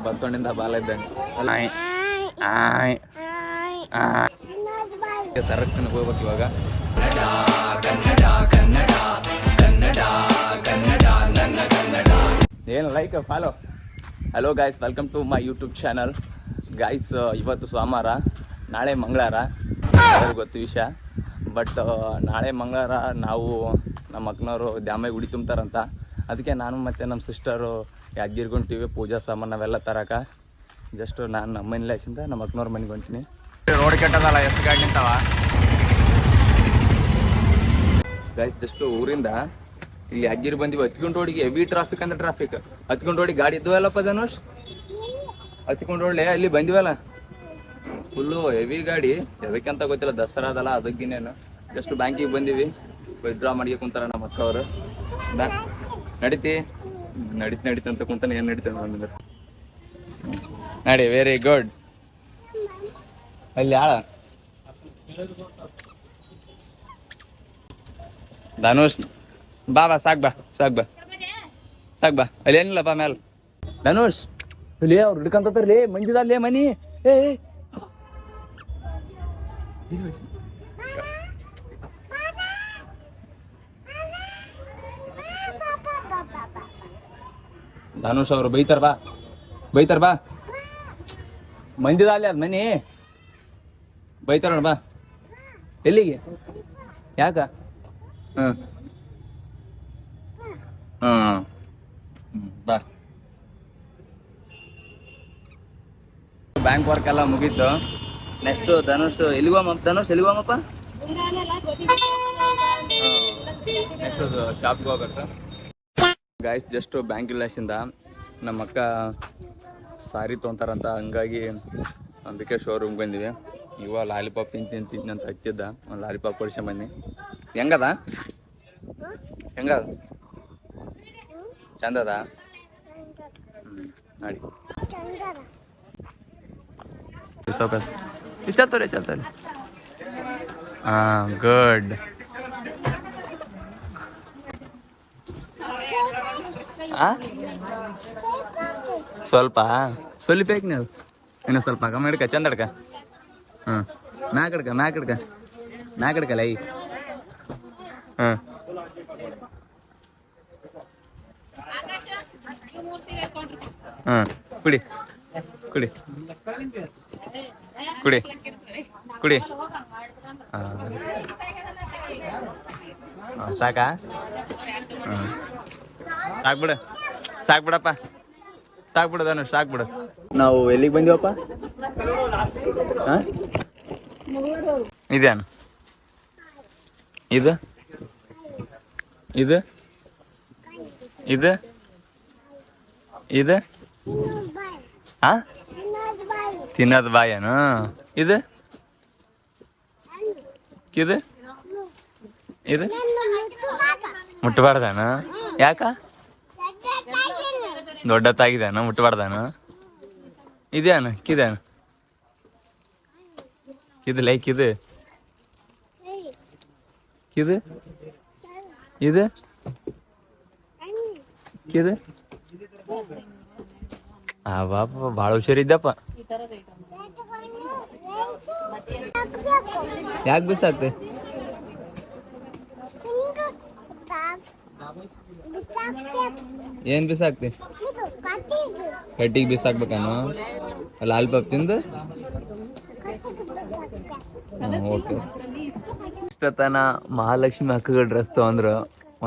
ಬಸವಣ್ಣಿಂದ ಬಾಲ ಇದ್ದಂಗೆ ಸರಕ್ತಿನ ಹೋಗ್ಬೇಕು ಇವಾಗ. ಏನು like follow. Hello guys, welcome to my YouTube channel. Guys, ಇವತ್ತು ಸೋಮವಾರ, ನಾಳೆ ಮಂಗಳವಾರ, ಗೊತ್ತು ವಿಷಯ. ಬಟ್ ನಾಳೆ ಮಂಗಳವಾರ ನಾವು ನಮ್ಮ ಅಕ್ಕನವರು ದ್ಯಾಮಗೆ ಉಡಿ ತುಂಬ್ತಾರಂತ. ಅದಕ್ಕೆ ನಾನು ಮತ್ತು ನಮ್ಮ ಸಿಸ್ಟರು ಯಾದಗಿರಿಗೆ ಹೊಂಟೀವಿ ಪೂಜಾ ಸಾಮಾನು ಅವೆಲ್ಲ ತರಕ. ಜಸ್ಟ್ ನಾನು ನಮ್ಮ ಮನೇಲಿ ಹಚ್ಚಿಂದ ನಮ್ಮ ಅಕ್ಕನವ್ರ ಮನೆಗೆ ಹೊಂಟೀನಿ. ರೋಡ್ ಕೆಟ್ಟದಲ್ಲ, ಎಷ್ಟು ಗಾಡಿ ನಿಂತಾವ ಗಾಯ್ಸ್. ಜಸ್ಟ್ ಊರಿಂದ ಇಲ್ಲಿ ಯಾದಗಿರಿ ಬಂದಿವಿ. ಹತ್ಕೊಂಡು ರೋಡಿಗೆ ಹೆವಿ ಟ್ರಾಫಿಕ್ ಅಂದ್ರೆ ಟ್ರಾಫಿಕ್. ಹತ್ಕೊಂಡು ರೋಡಿಗೆ ಗಾಡಿ ಇದ್ದವಲ್ಲಪ್ಪ ಧನುಷ್, ಹತ್ಕೊಂಡು ರೋಡ್ಲೆ ಅಲ್ಲಿ ಬಂದಿವಲ್ಲ, ಫುಲ್ಲು ಹೆವಿ ಗಾಡಿ. ಯಾವಕ್ಕಂತ ಗೊತ್ತಿಲ್ಲ, ದಸರಾ ಅದಲ್ಲ ಅದಕ್ಕಿನೇನು. ಜಸ್ಟ್ ಬ್ಯಾಂಕಿಗೆ ಬಂದೀವಿ, ವಿತ್ಡ್ರಾ ಮಾಡಿ ಕುಂತಾರ ನಮ್ಮ ಅಕ್ಕ ಅವರು. ನಡೀತಂತ ಕುಂತಾನೆ. ಏನು ನಡೀತದೆ ನಮ್ಮಿಂದ ನಡಿ. Very good. ಅಲ್ಲಿ ಆಳ ಧನುಷ್ ಬಾ ಸಾಕ್ ಬಾ ಅಲ್ಲಿ ಏನಿಲ್ಲ ಬಾ ಮ್ಯಾಲ. ಧನುಷ್ ಇಲ್ಲಿ ಅವ್ರು ಹಿಡ್ಕಂತರ್ಲಿ ಮಂಜಿದಲ್ಲಿ ಮನಿ. ಏ ಧನುಷ್ ಅವರು ಬೈತಾರ ಬಾ ಮಂದಿದ ಅಲ್ಲಿ ಅದ್ ಮನಿ ಬೈತಾರ ನೋಡ. ಬಾ ಎಲ್ಲಿಗೆ? ಯಾಕ? ಬಾ. ಬ್ಯಾಂಕ್ ವರ್ಕ್ ಎಲ್ಲ ಮುಗೀತು. ನೆಕ್ಸ್ಟ್ ಧನುಷ್ ಎಲ್ಲಿಗೋಮಪ್ಪ? ನೆಕ್ಸ್ಟ್ ಶಾಪ್ಗೆ ಹೋಗ್ಬೇಕು ಗಾಯ್ಸ್. ಜಸ್ಟ್ ಬ್ಯಾಂಕ್ ಇಲ್ಲಸಿಂದ ನಮ್ಮ ಅಕ್ಕ ಸಾರಿ ತೊಗೊಂತಾರಂತ, ಹಂಗಾಗಿ ಅಂಬಿಕೆ ಶೋರೂಮ್ಗೆ ಬಂದಿವಿ. ಇವಾಗ ಲಾಲಿಪಾಪ್ ತಿಂತೀನಿ ಅಂತ ಹಚ್ಚಿದ್ದ, ಒಂದು ಲಾಲಿಪಾಪ್ ಕೊಡಿಸಿ ಬನ್ನಿ. ಹೆಂಗದ ಚಂದದ? ನೋಡಿ ಚಲ್ತಾರೆ. ಹಾಂ, ಗುಡ್. ಸ್ವಲ್ಪ ಬೇಕು ನೀವು ಇನ್ನೂ ಸ್ವಲ್ಪ ಕಮ್ಮಿ ಹಿಡ್ಕ, ಚಂದ ಹಿಡ್ಕ. ಮ್ಯಾಕಡ್ಕ ಲೈ. ಕುಡಿ. ಸಾಕಾ? ಸಾಕ್ಬಿಡಪ್ಪ ಧನುಷ್, ಸಾಕ್ಬಿಡು. ನಾವು ಎಲ್ಲಿಗೆ ಬಂದಿವಪ್ಪ? ಇದೇನು ಇದು ತಿನ್ನೋದು ಬಾಯೇನು? ಇದು ಮುಟ್ಟಬಾರ್ದಾನ? ಯಾಕ? ದೊಡ್ಡತ್ತಾಗಿದ್ದಾನ, ಮುಟ್ಟಬಾರ್ದಾನ? ಇದೇನು ಲೈಕ್ ಇದು ಭಾಳ ಹುಷಾರಿದ್ದಪ್ಪ. ಯಾಕೆ ಬಿಸಾಕ್ತೆ? ಏನ್ ಬಿಸಾಕ್ತಿ? ಕಟ್ಟಿಗೆ ಬಿಸಾಕ್ಬೇಕಾನು? ಲಾಲಿಪಾಪ್ ತಿಂದು? ಓಕೆ. ಇಷ್ಟತನ ಮಹಾಲಕ್ಷ್ಮಿ ಅಕ್ಕಗ ಡ್ರೆಸ್ ತೊಗೊಂಡ್ರು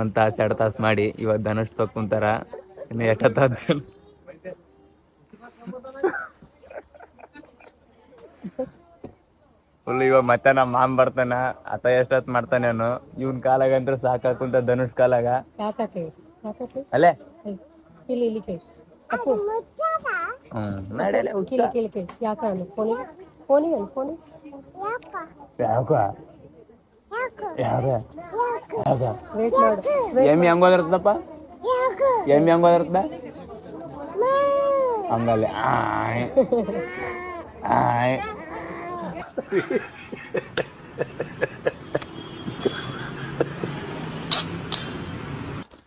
1 ತಾಸು 2 ತಾಸು ಮಾಡಿ. ಇವತ್ತು ಧನುಷ್ ತಕೊಂತಾರ. ಇನ್ನು ಎಷ್ಟೊತ್ತಾದ ಫುಲ್. ಇವಾಗ ಮತ್ತೆ ನಮ್ಮ ಮಾಮ ಬರ್ತಾನ, ಆತ ಎಷ್ಟೊತ್ತು ಮಾಡ್ತಾನೇನು. ಇವನ್ ಕಾಲಾಗಂತ್ರ ಸಾಕಾಕುಂತ ಧನುಷ್ ಕಾಲಾಗ. ಅಲ್ಲೇ ಎಮ್ಮಿ ಹೆಂಗೋದಿರ್ತದಪ್ಪ? ಹಂಗಲ್ಲ.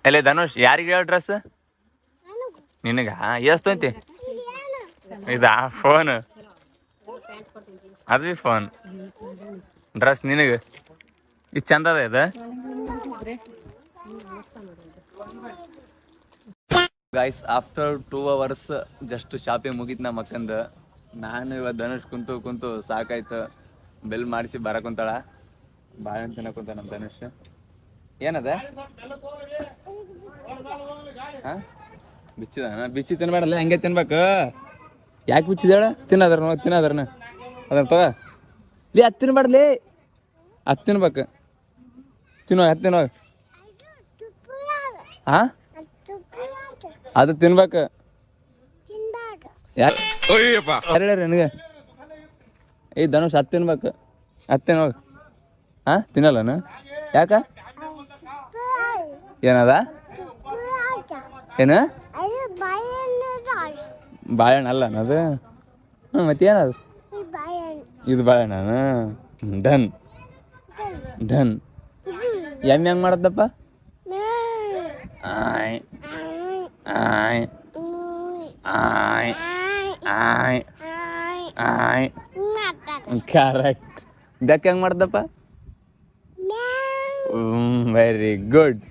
ಎಲೆ ಧನುಷ್, ಯಾರಿಗೆ ಹೇಳ ಡ್ರೆಸ್? ನಿನಗ ಎಷ್ಟು ಐತಿ? ಇದಾ ಫೋನ್ ಅದು ಭೀ ಫೋನ್ ಡ್ರೆಸ್ ನಿನಗೆ ಇದು ಚಂದ ಅದ ಇದು guys after 2 hours just shopping ಮುಗೀತು ನಮ್ಮ ಅಕ್ಕಂದು. ನಾನು ಇವತ್ತು ಧನುಷ್ ಕುಂತು ಸಾಕಾಯ್ತು. ಬೆಲ್ ಮಾಡಿಸಿ ಬರಕುಂತಾಳ. ಬಾಳೆಹಣ್ಣು ತಿನ್ನಕುಂತ ನಮ್ಮ ಧನುಷ್. ಏನದ ಹಾಂ ಬಿಚ್ಚಿದ ಬಿಚ್ಚಿ ತಿನ್ಬೇಡಲ್ಲ ಹಂಗೆ ತಿನ್ಬೇಕು. ಯಾಕೆ ಬಿಚ್ಚಿದೇಳ ತಿನ್ನೋದ್ರ ನೋಡಿ ತಿನ್ನೋದ್ರನ ಅದನ್ನ ತಗೋ ಲೇ ಹತ್ತು ತಿನ್ಬೇಡಲಿ ಹತ್ತು ತಿನ್ಬೇಕು ತಿನ್ನೋ ಹತ್ತು ತಿನ್ನೋ ಹಾಂ ಅದು ತಿನ್ಬೇಕು ಯಾರು ನನಗೆ ಏಯ್ ಧನುಷ್ ಹತ್ತು ತಿನ್ಬೇಕು ಹತ್ತು ತಿನ್ನೋಗ ಹಾಂ ತಿನ್ನಲ್ಲನ ಯಾಕ ಏನದ ಏನು ಬಾಳೆಹಣ್ಣು ಅಲ್ಲ ಅದು ಹ್ಞೂ ಮತ್ತೇನದು ಇದು ಬಾಳೆಹಣ್ಣು ಡನ್ ಡನ್ ಹೆಂಗೆ ಮಾಡತ್ತಪ್ಪ ಆಯ್ ಆಯ್ ಆಯ್ ಆಯ್ ಆಯ್ ಕರೆಕ್ಟ್ ಇದಕ್ಕೆ ಹೆಂಗೆ ಮಾಡ್ದಪ್ಪ ವೆರಿ ಗುಡ್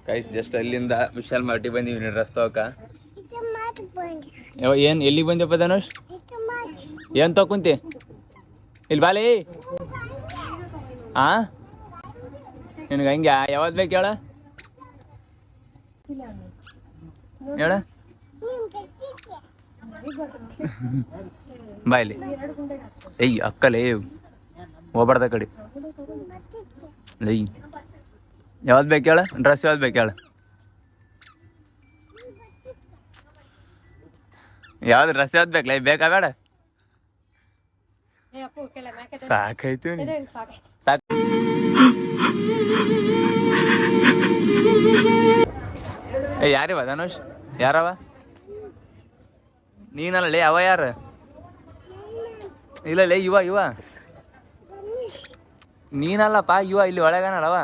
ಗೈಸ್ ಜಸ್ಟ್ ಅಲ್ಲಿಂದ ವಿಶಾಲ್ ಮಾರ್ಟಿ ಬಂದೀವಿ ಡ್ರೆಸ್ ತಗೋಕ. ಏನು ಎಲ್ಲಿಗೆ ಬಂದಪ್ಪ ಧನುಷ್ ಏನು ತಗೊಂತಿ ಇಲ್ಲಿ ಬಾಲಿ ಹಾಂ ನಿನಗೆ ಹಂಗೆ ಯಾವತ್ತು ಬೇಕು ಹೇಳ ಹೇಳ ಬಾಯ್ಲಿ ಏಯ್ ಅಕ್ಕಲೇ ಹೋಗ್ಬಾರ್ದ ಕಡೆ ಏಯ್ ಯಾವ್ದು ಬೇಕು ಹೇಳ ಡ್ರೆಸ್ ಯಾವ್ದು ಬೇಕು ಹೇಳ ಯಾವ್ದು ಡ್ರೆಸ್ ಯಾವ್ದು ಬೇಕಲ್ಲ ಬೇಕಾ ಬೇಡ ಸಾಕಾಯ್ತು ಸಾಕು ಏ ಯಾರಿವ ಧನುಷ್ ಯಾರವ ನೀನಲ್ಲ ಅವ ಯಾರು ಇಲ್ಲ ಇವ ನೀನಲ್ಲಪ್ಪ ಇವ ಇಲ್ಲಿ ಒಳಗನಲ್ಲವ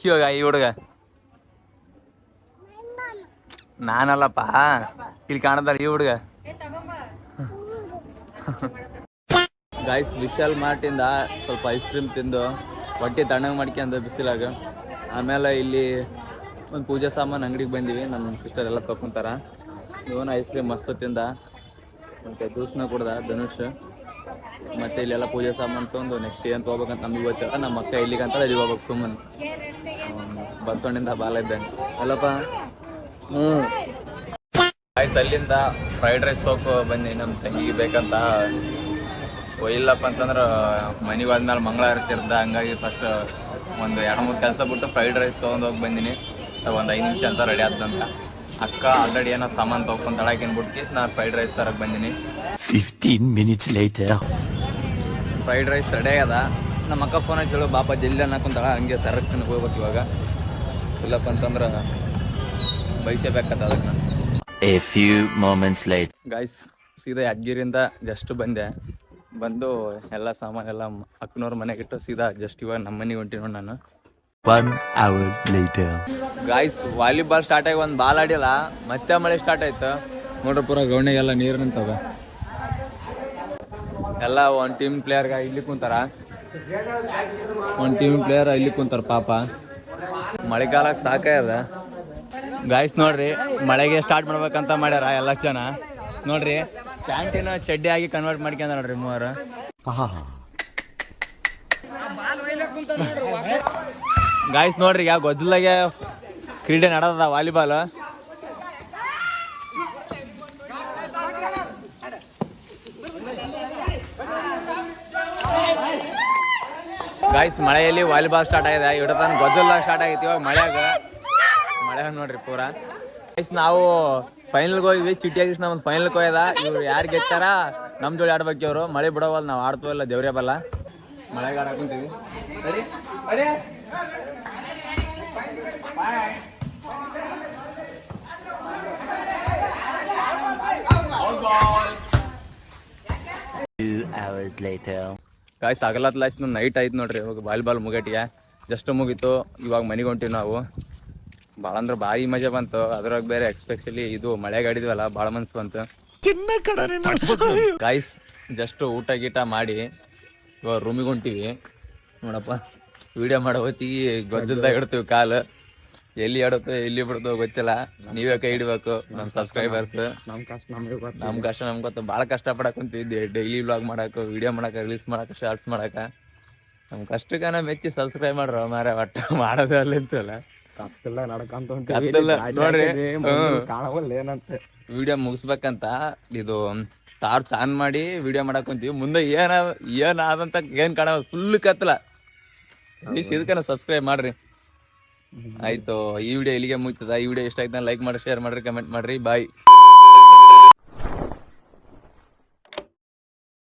ಕಿವಾಗ ಈ ಹುಡುಗ ನಾನಲ್ಲಪ್ಪ ಇಲ್ಲಿ ಕಾಣದಲ್ಲ ಈ ಹುಡುಗ. ಗಾಯ್ಸ್ ವಿಶಾಲ್ ಮಾರ್ಟಿಂದ ಸ್ವಲ್ಪ ಐಸ್ ಕ್ರೀಮ್ ತಿಂದು ಹೊಟ್ಟೆ ತಣ್ಣಗೆ ಮಾಡ್ಕೊಂಡು ಬಿಸಿಲಾಗ ಆಮೇಲೆ ಇಲ್ಲಿ ಒಂದು ಪೂಜೆ ಸಾಮಾನು ಅಂಗಡಿಗೆ ಬಂದೀವಿ. ನಮ್ಮ ಸಿಸ್ಟರ್ ಎಲ್ಲ ತಗೊಂತಾರ. ಇವನು ಐಸ್ ಕ್ರೀಮ್ ಮಸ್ತ್ ತಿಂದ ಮತ್ತು ಜ್ಯೂಸ್ನ ಕುಡ್ದ ಧನುಷ್. ಮತ್ತು ಇಲ್ಲೆಲ್ಲ ಪೂಜೆ ಸಾಮಾನು ತೊಗೊಂಡು ನೆಕ್ಸ್ಟ್ ಏನು ತೊಗೋಬೇಕಂತ ನಮಗೆ ಗೊತ್ತಿಲ್ಲ. ನಮ್ಮ ಅಕ್ಕ ಇಲ್ಲಿಗಂತ ಅಲ್ಲಿ ಹೋಗ್ಬೇಕು ಸುಮ್ಮನೆ ಬಸವಣ್ಣಿಂದ ಬಾಲ ಇದ್ದಂಗೆ ಅಲ್ಲಪ್ಪ. ಗಾಯ್ಸ್ ಅಲ್ಲಿಂದ ಫ್ರೈಡ್ ರೈಸ್ ತೊಗೊ ಬನ್ನಿ ನಮ್ಮ ತಂಗಿಗೆ ಬೇಕಂತ. ಇಲ್ಲಪ್ಪ ಅಂತಂದ್ರೆ ಮನೆಗೆ ಹೋದ್ಮೇಲೆ ಮಂಗಳವಾರ ಇರ್ತಿರ್ದ ಹಂಗಾಗಿ ಫಸ್ಟ್ ಒಂದು 2-3 ಕೆಲಸ ಬಿಟ್ಟು ಫ್ರೈಡ್ ರೈಸ್ ತೊಗೊಂಡು ಹೋಗಿ ಬಂದೀನಿ. ಒಂದು 5 ನಿಮಿಷ ಅಂತ ರೆಡಿ ಆದಂತ. ಅಕ್ಕ ಆಲ್ರೆಡಿ ಏನೋ ಸಾಮಾನು ತೊಗೊಂಡು ತಳಕಿನ ಬಿಟ್ಟು ನಾನು ಫ್ರೈಡ್ ರೈಸ್ ತರಕ್ಕೆ ಬಂದೀನಿ. 15 minutes later fried rice ready ಆಗ್ಯದ. ನಮ್ಮ ಅಕ್ಕ ಫೋನ್ ಹಚ್ಚಿ ಹೇಳು ಬಾಪ ಜಲ್ದಿ ಅನ್ನಕೊಂತಾಳ ಹಂಗೆ ಸರಕ್ಕೆ ಹೋಗ್ಬೇಕು ಇವಾಗ. ಇಲ್ಲಪ್ಪ ಅಂತಂದ್ರೆ ಬೈಸಬೇಕತ್ತ ಅದಕ್ಕೆ ನಾನು. A few moments later guys ಸೀದಾ ಯಾದಗಿರಿಯಿಂದ ಜಸ್ಟ್ ಬಂದು ಎಲ್ಲ ಸಾಮಾನೆಲ್ಲ ಅಕ್ಕನವ್ರ ಮನೆಗೆ ಇಟ್ಟು ಸೀದಾ ಜಸ್ಟ್ ಇವಾಗ ನಮ್ಮ ಮನೆಗೆ ಹೊಂಟಿ ನೋಡಿ ನಾನು. 1 hour later guys volleyball start ಆಗಿ ಒಂದು ಬಾಲ್ ಆಡಿಲ್ಲ ಮತ್ತೆ ಮಳೆ ಸ್ಟಾರ್ಟ್ ಆಯ್ತು ನೋಡ್ರಿ. ಪೂರ ಗ್ರೌಂಡಿಗೆಲ್ಲ ನೀರು ನಿಂತವ. ಎಲ್ಲ ಒಂದು ಟೀಮ್ ಪ್ಲೇಯರ್ಗ ಇಲ್ಲಿ ಕುಂತಾರ. ಒಂದು ಟೀಮ್ ಪ್ಲೇಯರ್ ಇಲ್ಲಿ ಕುಂತಾರ ಪಾಪ. ಮಳೆಗಾಲಕ್ಕೆ ಸಾಕಾಯದ ಗಾಯ್ಸ್. ನೋಡ್ರಿ ಮಳೆಗೆ ಸ್ಟಾರ್ಟ್ ಮಾಡ್ಬೇಕಂತ ಮಾಡ್ಯಾರ ಎಲ್ಲ ಜನ. ನೋಡ್ರಿ ಪ್ಯಾಂಟಿನ ಚಡ್ಡಿ ಆಗಿ ಕನ್ವರ್ಟ್ ಮಾಡ್ಕೊಂಡ ನೋಡ್ರಿ ಮೂವರು. ಗಾಯ್ಸ್ ನೋಡ್ರಿ ಯಾವ ಗೊದ್ದಲಾಗೆ ಕ್ರೀಡೆ ನಡೆದ ವಾಲಿಬಾಲ್. ಗಾಯ್ಸ್ ಮಳೆಯಲ್ಲಿ ವಾಲಿಬಾಲ್ ಸ್ಟಾರ್ಟ್ ಆಗಿದೆ. ಇಡತನ ಗೊದ್ದಲ ಸ್ಟಾರ್ಟ್ ಆಗೈತಿ ಇವಾಗ ಮಳೆ ನೋಡ್ರಿ ಪೂರಾ. ಗೈಸ್ ನಾವು ಫೈನಲ್ಗೆ ಹೋಗಿವಿ. ಚಿಟ್ಟಿಯಾಗಿ ನಮ್ಮ ಫೈನಲ್ಗೆ ಹೋಯ್ದ. ಇವ್ರು ಯಾರು ಗೆತ್ತಾರ ನಮ್ಮ ಜೋಡಿ ಆಡ್ಬೇಕು. ಇವರು ಮಳೆ ಬಿಡೋವಲ್ಲ ನಾವು ಆಡ್ತೀವಲ್ಲ ದೇವ್ರೇ ಬಲ್ಲ ಮಳೆಗೆ ಆಡಾಕೊಂತೀವಿ. ಗಾಯ್ಸ್ ಆಗಲತ್ಲಾಯ್ತು ನೈಟ್ ಆಯ್ತು ನೋಡ್ರಿ. ಇವಾಗ ವಾಲಿಬಾಲ್ ಮುಗಟಿಗೆ ಜಸ್ಟ್ ಮುಗೀತು. ಇವಾಗ ಮನೆಗೆ ಹೊಂಟಿವಿ ನಾವು. ಭಾಳ ಅಂದ್ರೆ ಭಾರಿ ಮಜಾ ಬಂತು. ಅದ್ರಾಗ ಬೇರೆ ಎಕ್ಸ್ಪೆಷಲಿ ಇದು ಮಳೆ ಗಾಡಿದ್ವಲ್ಲ, ಭಾಳ ಮನ್ಸು ಬಂತು. ಗಾಯ್ಸ್ ಜಸ್ಟ್ ಊಟ ಗೀಟ ಮಾಡಿ ಇವಾಗ ರೂಮಿಗೆ ಹೊಂಟಿವಿ ನೋಡಪ್ಪ. ವಿಡಿಯೋ ಮಾಡೋ ಹೊತ್ತಿಗೆ ಗೊಜ್ಜಲ್ದಾಗ ಇಡ್ತೀವಿ ಕಾಲು, ಎಲ್ಲಿ ಆಡುತ್ತೋ ಎಲ್ಲಿ ಬಿಡ್ತೋ ಗೊತ್ತಿಲ್ಲ. ನೀವೇ ಕೈ ಹಿಡ್ಬೇಕು ನಮ್ಮ ಸಬ್ಸ್ಕ್ರೈಬರ್ಸ್. ನಮ್ಮ ಕಷ್ಟ ನಮ್ಗೆ ಗೊತ್ತು. ಭಾಳ ಕಷ್ಟಪಡಕ್ಕೆ ಕುಂತಿದ್ದೆ ಡೈಲಿ ವ್ಲಾಗ್ ಮಾಡಕ್ಕೆ, ವಿಡಿಯೋ ಮಾಡಕ್ಕೆ, ರೀಲ್ಸ್ ಮಾಡಕ್ಕೆ, ಶಾರ್ಟ್ಸ್ ಮಾಡಕ್ಕೆ. ನಮ್ಮ ಕಷ್ಟಕ್ಕನ ಮೆಚ್ಚಿ ಸಬ್ಸ್ಕ್ರೈಬ್ ಮಾಡ್ರ ಮಾರ. ಒಟ್ಟು ಮಾಡೋದೇ ಅಲ್ಲಿಂತಲ್ಲ ನೋಡ್ರಿ. ವಿಡಿಯೋ ಮುಗಿಸ್ಬೇಕಂತ ಇದು ಟಾರ್ಚ್ ಆನ್ ಮಾಡಿ ವಿಡಿಯೋ ಮಾಡಕ್ ಕುಂತೀವಿ. ಮುಂದೆ ಏನಾದಂತ ಏನ್ ಕಾಣ ಫುಲ್ ಕತ್ತಲ. ಇಷ್ಟು ಇದಕ್ಕೆ ಸಬ್ಸ್ಕ್ರೈಬ್ ಮಾಡ್ರಿ ಆಯ್ತು. ಈ ವಿಡಿಯೋ ಇಲ್ಲಿಗೆ ಮುಗಿತದ. ಈ ವಿಡಿಯೋ ಇಷ್ಟ ಆಯ್ತು ಲೈಕ್ ಮಾಡಿ, ಶೇರ್ ಮಾಡ್ರಿ, ಕಮೆಂಟ್ ಮಾಡ್ರಿ. ಬಾಯ್.